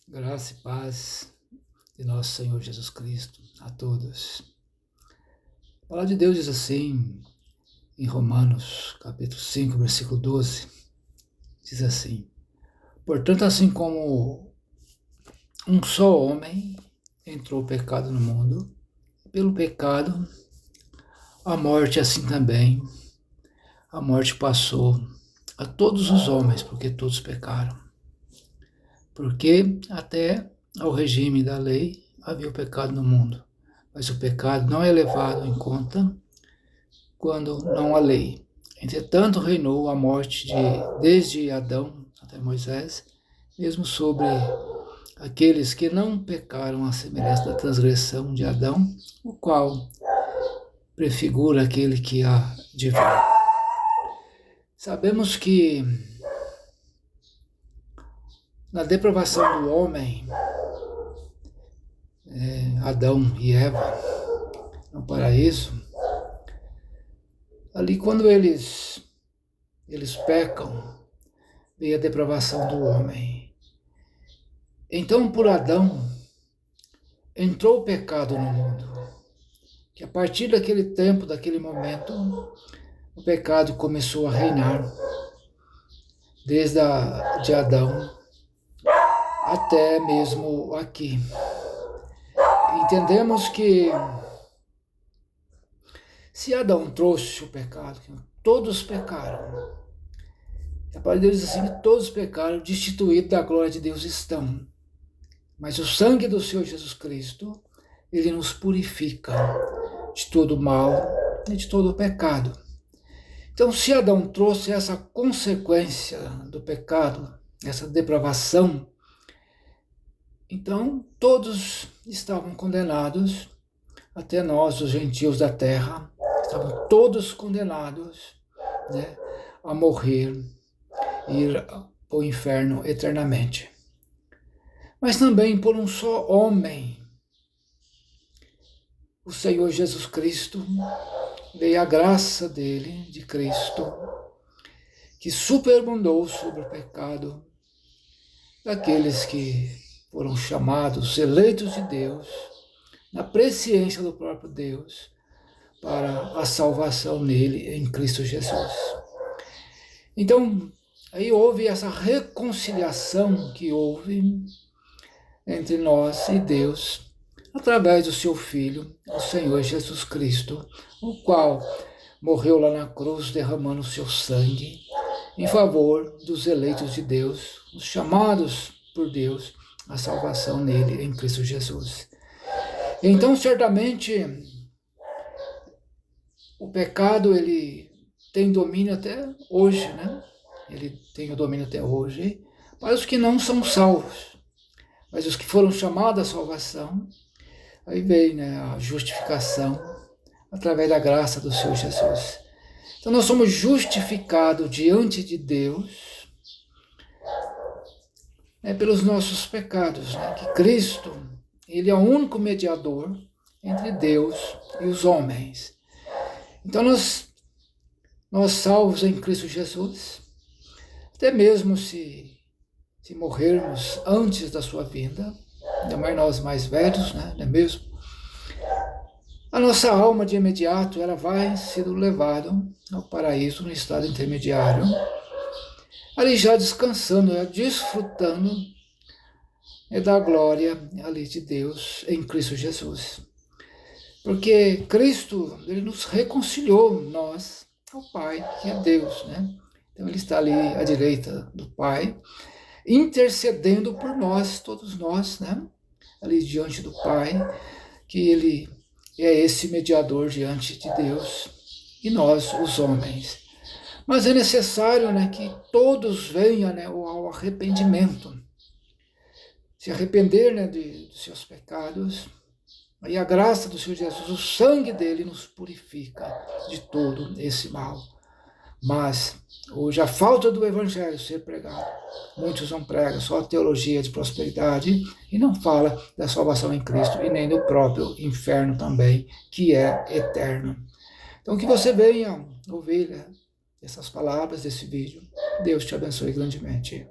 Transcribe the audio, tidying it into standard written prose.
Graça e paz de nosso Senhor Jesus Cristo a todos. A palavra de Deus diz assim, em Romanos, capítulo 5, versículo 12, diz assim: portanto, assim como um só homem entrou o pecado no mundo, pelo pecado, a morte assim também, a morte passou a todos os homens, porque todos pecaram. Porque até ao regime da lei havia o pecado no mundo, mas o pecado não é levado em conta quando não há lei. Entretanto, reinou a morte desde Adão até Moisés, mesmo sobre aqueles que não pecaram à semelhança da transgressão de Adão, o qual prefigura aquele que há de vir. Sabemos que na depravação do homem, Adão e Eva, no paraíso, ali quando eles pecam, veio a depravação do homem. Então, por Adão, entrou o pecado no mundo. Que a partir daquele tempo, daquele momento, o pecado começou a reinar. Desde de Adão até mesmo aqui. Entendemos que se Adão trouxe o pecado, todos pecaram. A palavra de Deus diz assim que todos pecaram, destituídos da glória de Deus estão. Mas o sangue do Senhor Jesus Cristo, ele nos purifica de todo mal e de todo pecado. Então, se Adão trouxe essa consequência do pecado, essa depravação, então todos estavam condenados, até nós, os gentios da terra, estavam todos condenados, a morrer e ir ao inferno eternamente. Mas também por um só homem, o Senhor Jesus Cristo, veio a graça dele, de Cristo, que superabundou sobre o pecado daqueles que foram chamados, eleitos de Deus, na presciência do próprio Deus, para a salvação nele, em Cristo Jesus. Então, aí houve essa reconciliação que houve entre nós e Deus, através do seu Filho, o Senhor Jesus Cristo, o qual morreu lá na cruz, derramando o seu sangue, em favor dos eleitos de Deus, os chamados por Deus, a salvação nele, em Cristo Jesus. Então, certamente, o pecado, ele tem domínio até hoje, Ele tem o domínio até hoje, para os que não são salvos. Mas os que foram chamados à salvação, aí vem a justificação através da graça do Senhor Jesus. Então nós somos justificados diante de Deus pelos nossos pecados, que Cristo, ele é o único mediador entre Deus e os homens. Então nós salvos em Cristo Jesus, até mesmo se morrermos antes da sua vinda, ainda mais nós velhos, não é mesmo? A nossa alma de imediato, ela vai sendo levada ao paraíso no estado intermediário, ali já descansando, desfrutando da glória ali de Deus em Cristo Jesus. Porque Cristo, ele nos reconciliou, nós, ao Pai, que é Deus, Então ele está ali à direita do Pai, intercedendo por nós, todos nós, ali diante do Pai, que ele é esse mediador diante de Deus e nós, os homens. Mas é necessário que todos venham ao arrependimento, se arrepender dos seus pecados, e a graça do Senhor Jesus, o sangue dele nos purifica de todo esse mal. Mas hoje a falta do evangelho ser pregado, muitos não pregam só a teologia de prosperidade e não fala da salvação em Cristo e nem do próprio inferno também, que é eterno. Então que você venha ouvir essas palavras desse vídeo. Deus te abençoe grandemente.